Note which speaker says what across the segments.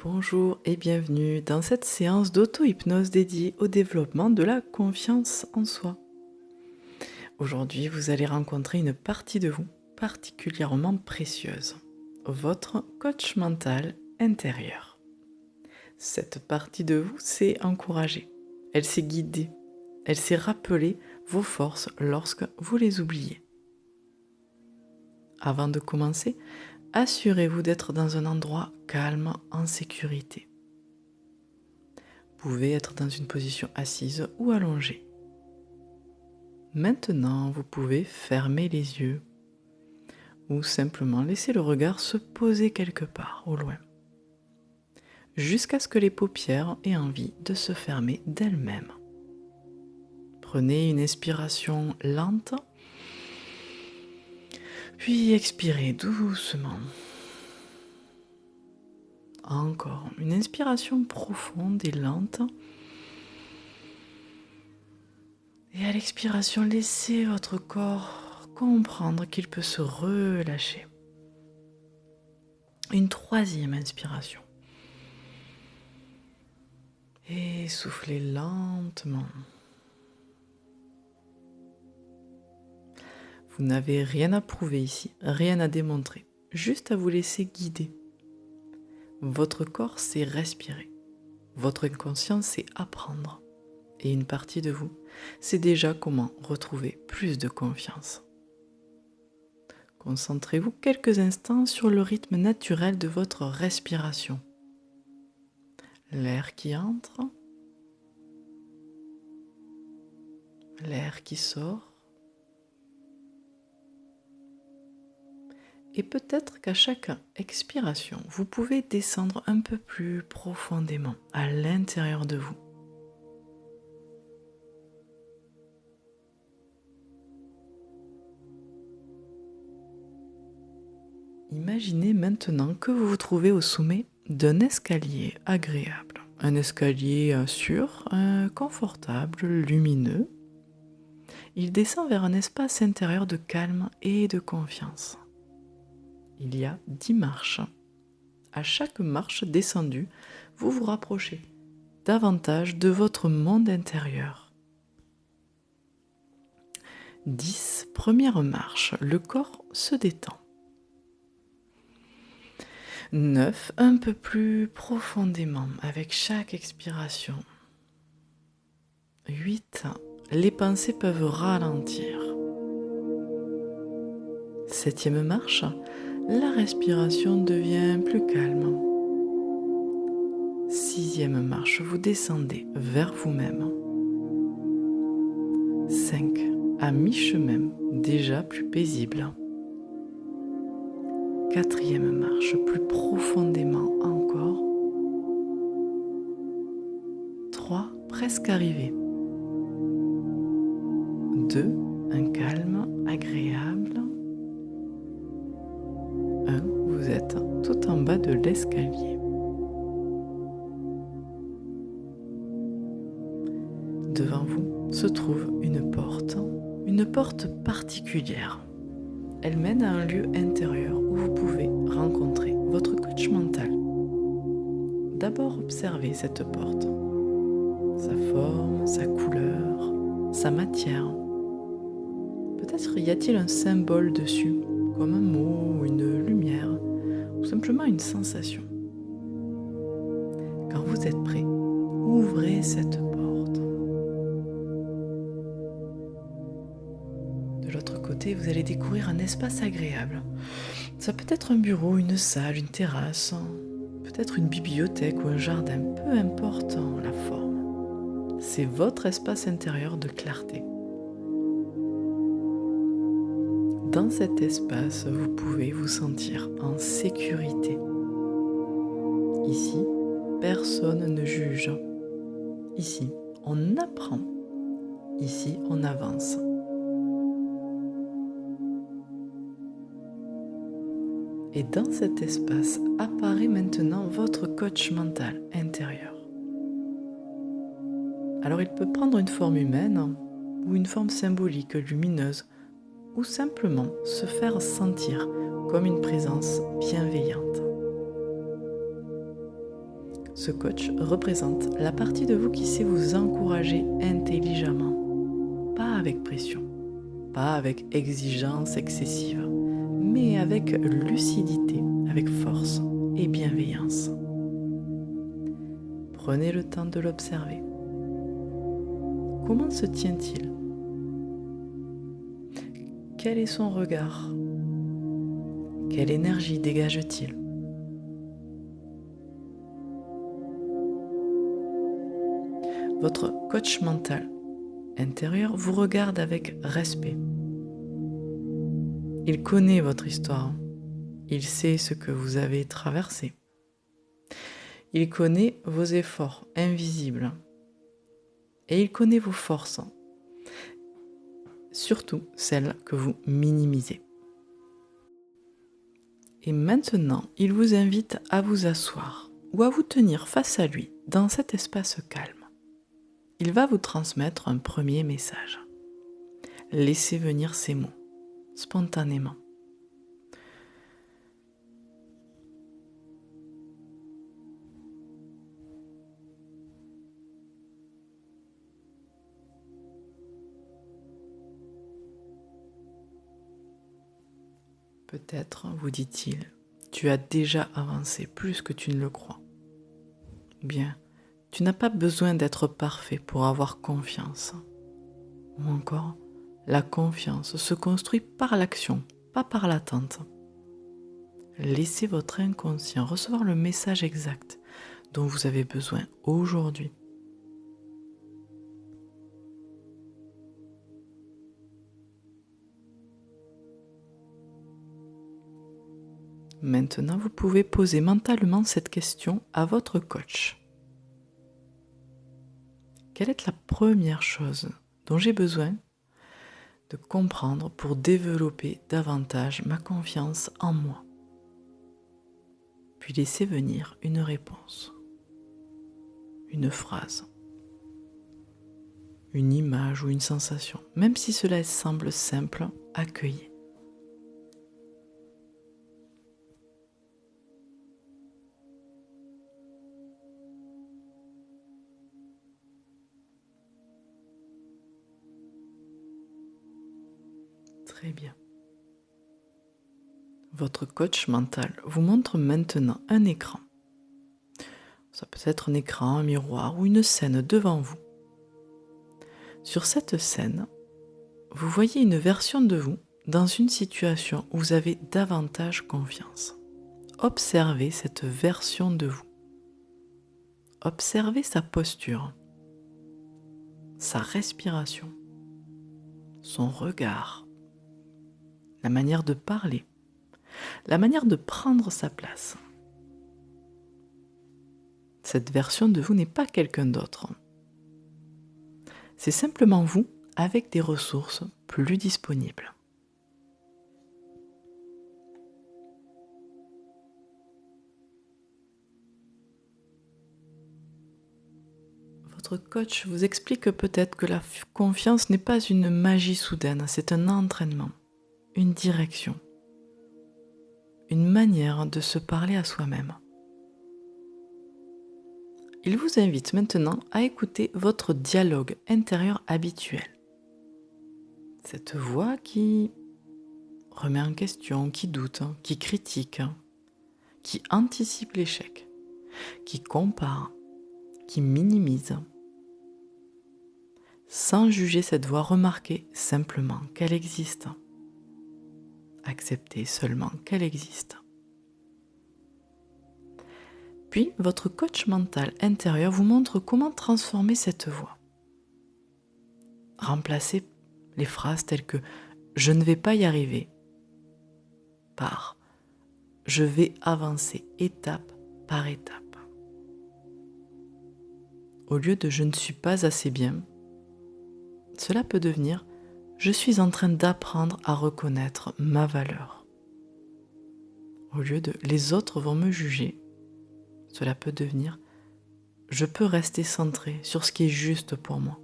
Speaker 1: Bonjour et bienvenue dans cette séance d'auto-hypnose dédiée au développement de la confiance en soi. Aujourd'hui, vous allez rencontrer une partie de vous particulièrement précieuse, votre coach mental intérieur. Cette partie de vous s'est encouragée, elle s'est guidée, elle s'est rappelée vos forces lorsque vous les oubliez. Avant de commencer, assurez-vous d'être dans un endroit calme, en sécurité. Vous pouvez être dans une position assise ou allongée. Maintenant, vous pouvez fermer les yeux ou simplement laisser le regard se poser quelque part au loin, jusqu'à ce que les paupières aient envie de se fermer d'elles-mêmes. Prenez une inspiration lente, puis expirez doucement. Encore une inspiration profonde et lente. Et à l'expiration, laissez votre corps comprendre qu'il peut se relâcher. Une troisième inspiration. Et soufflez lentement. Vous n'avez rien à prouver ici, rien à démontrer, juste à vous laisser guider. Votre corps sait respirer, votre inconscient sait apprendre, et une partie de vous sait déjà comment retrouver plus de confiance. Concentrez-vous quelques instants sur le rythme naturel de votre respiration. L'air qui entre, l'air qui sort. Et peut-être qu'à chaque expiration, vous pouvez descendre un peu plus profondément à l'intérieur de vous. Imaginez maintenant que vous vous trouvez au sommet d'un escalier agréable. Un escalier sûr, confortable, lumineux. Il descend vers un espace intérieur de calme et de confiance. Il y a 10 marches. À chaque marche descendue, vous vous rapprochez davantage de votre monde intérieur. 10 premières marches, le corps se détend. 9, un peu plus profondément avec chaque expiration. 8, les pensées peuvent ralentir. 7e marche, la respiration devient plus calme. 6e marche, vous descendez vers vous-même. 5, à mi-chemin, déjà plus paisible. 4e marche, plus profondément encore. 3, presque arrivé. 2, un calme agréable. 1, vous êtes tout en bas de l'escalier. Devant vous se trouve une porte particulière. Elle mène à un lieu intérieur où vous pouvez rencontrer votre coach mental. D'abord, observez cette porte, sa forme, sa couleur, sa matière. Peut-être y a-t-il un symbole dessus, comme un mot, une lumière, ou simplement une sensation. Quand vous êtes prêt, ouvrez cette porte. De l'autre côté, vous allez découvrir un espace agréable. Ça peut être un bureau, une salle, une terrasse, peut-être une bibliothèque ou un jardin, peu importe la forme. C'est votre espace intérieur de clarté. Dans cet espace, vous pouvez vous sentir en sécurité. Ici, personne ne juge. Ici, on apprend. Ici, on avance. Et dans cet espace apparaît maintenant votre coach mental intérieur. Alors il peut prendre une forme humaine ou une forme symbolique, lumineuse, ou simplement se faire sentir comme une présence bienveillante. Ce coach représente la partie de vous qui sait vous encourager intelligemment, pas avec pression, pas avec exigence excessive, mais avec lucidité, avec force et bienveillance. Prenez le temps de l'observer. Comment se tient-il? Quel est son regard? Quelle énergie dégage-t-il? Votre coach mental intérieur vous regarde avec respect. Il connaît votre histoire. Il sait ce que vous avez traversé. Il connaît vos efforts invisibles. Et il connaît vos forces, surtout celles que vous minimisez. Et maintenant, il vous invite à vous asseoir ou à vous tenir face à lui dans cet espace calme. Il va vous transmettre un premier message. Laissez venir ces mots, spontanément. Peut-être, vous dit-il, tu as déjà avancé plus que tu ne le crois. Bien, tu n'as pas besoin d'être parfait pour avoir confiance. Ou encore, la confiance se construit par l'action, pas par l'attente. Laissez votre inconscient recevoir le message exact dont vous avez besoin aujourd'hui. Maintenant, vous pouvez poser mentalement cette question à votre coach. Quelle est la première chose dont j'ai besoin de comprendre pour développer davantage ma confiance en moi? Puis laissez venir une réponse, une phrase, une image ou une sensation, même si cela semble simple, accueillez. Très bien. Votre coach mental vous montre maintenant un écran. Ça peut être un écran, un miroir ou une scène devant vous. Sur cette scène, vous voyez une version de vous dans une situation où vous avez davantage confiance. Observez cette version de vous. Observez sa posture, sa respiration, son regard, la manière de parler, la manière de prendre sa place. Cette version de vous n'est pas quelqu'un d'autre. C'est simplement vous avec des ressources plus disponibles. Votre coach vous explique peut-être que la confiance n'est pas une magie soudaine, c'est un entraînement, une direction, une manière de se parler à soi-même. Il vous invite maintenant à écouter votre dialogue intérieur habituel. Cette voix qui remet en question, qui doute, qui critique, qui anticipe l'échec, qui compare, qui minimise. Sans juger cette voix, remarquez simplement qu'elle existe. Acceptez seulement qu'elle existe. Puis, votre coach mental intérieur vous montre comment transformer cette voix. Remplacez les phrases telles que « je ne vais pas y arriver » par « je vais avancer étape par étape ». Au lieu de « je ne suis pas assez bien », cela peut devenir « je suis en train d'apprendre à reconnaître ma valeur ». Au lieu de « les autres vont me juger », cela peut devenir « je peux rester centré sur ce qui est juste pour moi ».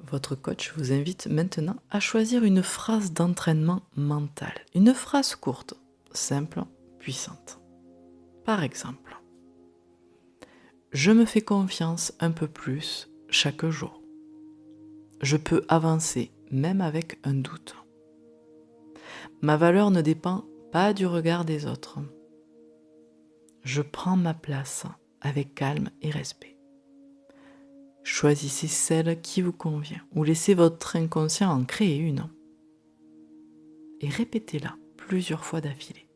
Speaker 1: Votre coach vous invite maintenant à choisir une phrase d'entraînement mental. Une phrase courte, simple, puissante. Par exemple, je me fais confiance un peu plus chaque jour. Je peux avancer même avec un doute. Ma valeur ne dépend pas du regard des autres. Je prends ma place avec calme et respect. Choisissez celle qui vous convient ou laissez votre inconscient en créer une et répétez-la plusieurs fois d'affilée.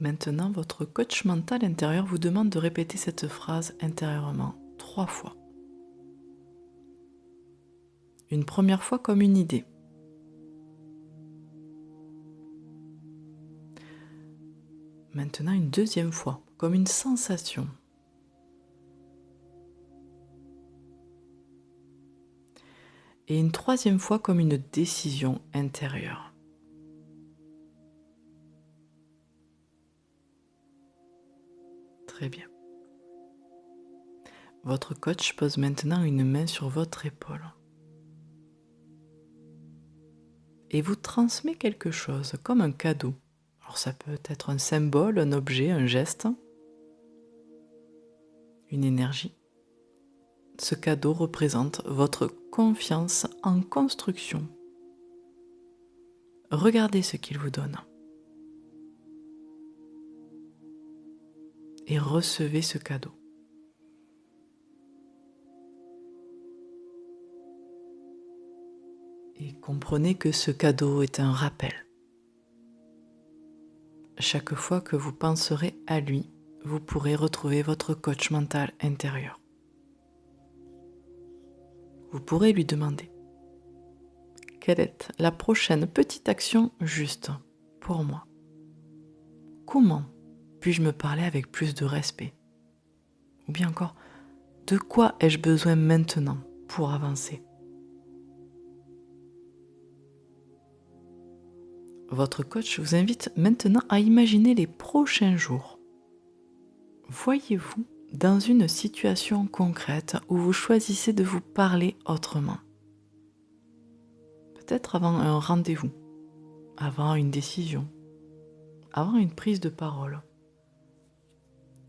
Speaker 1: Maintenant, votre coach mental intérieur vous demande de répéter cette phrase intérieurement 3 fois. Une première fois comme une idée. Maintenant, une deuxième fois comme une sensation. Et une troisième fois comme une décision intérieure. Très bien. Votre coach pose maintenant une main sur votre épaule et vous transmet quelque chose comme un cadeau. Alors ça peut être un symbole, un objet, un geste, une énergie. Ce cadeau représente votre confiance en construction. Regardez ce qu'il vous donne et recevez ce cadeau. Et comprenez que ce cadeau est un rappel. Chaque fois que vous penserez à lui, vous pourrez retrouver votre coach mental intérieur. Vous pourrez lui demander: quelle est la prochaine petite action juste pour moi? Comment puis-je me parler avec plus de respect? Ou bien encore, de quoi ai-je besoin maintenant pour avancer? Votre coach vous invite maintenant à imaginer les prochains jours. Voyez-vous dans une situation concrète où vous choisissez de vous parler autrement. Peut-être avant un rendez-vous, avant une décision, avant une prise de parole,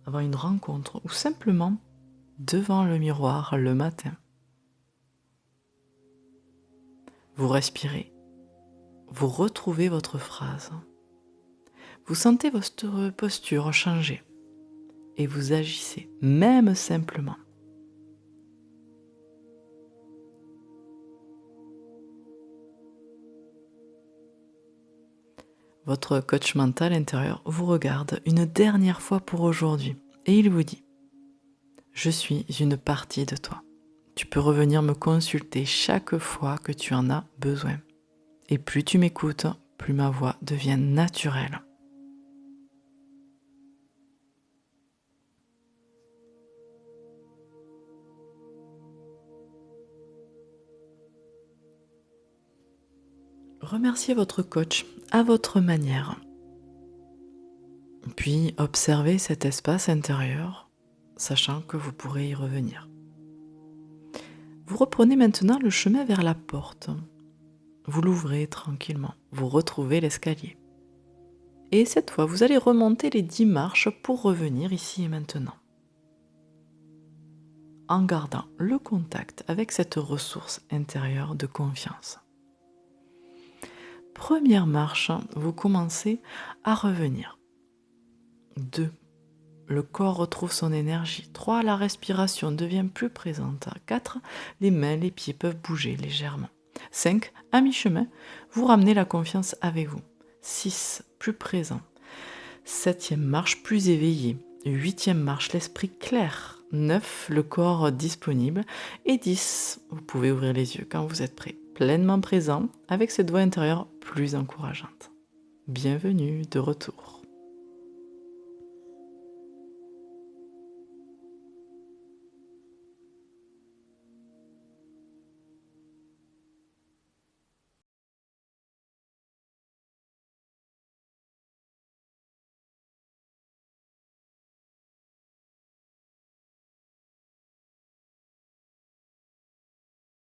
Speaker 1: avant une rencontre ou simplement devant le miroir le matin. Vous respirez, vous retrouvez votre phrase, vous sentez votre posture changer et vous agissez, même simplement. Votre coach mental intérieur vous regarde une dernière fois pour aujourd'hui et il vous dit: je suis une partie de toi. Tu peux revenir me consulter chaque fois que tu en as besoin. Et plus tu m'écoutes, plus ma voix devient naturelle. Remerciez votre coach à votre manière. Puis observez cet espace intérieur, sachant que vous pourrez y revenir. Vous reprenez maintenant le chemin vers la porte. Vous l'ouvrez tranquillement, vous retrouvez l'escalier. Et cette fois, vous allez remonter les 10 marches pour revenir ici et maintenant, en gardant le contact avec cette ressource intérieure de confiance. Première marche, vous commencez à revenir. 2. Le corps retrouve son énergie. 3. La respiration devient plus présente. 4. Les mains, les pieds peuvent bouger légèrement. 5. À mi-chemin, vous ramenez la confiance avec vous. 6. Plus présent. 7e marche, plus éveillé. 8e marche, l'esprit clair. 9. Le corps disponible. Et 10. Vous pouvez ouvrir les yeux quand vous êtes prêt. Pleinement présent, avec cette voix intérieure plus encourageante. Bienvenue de retour.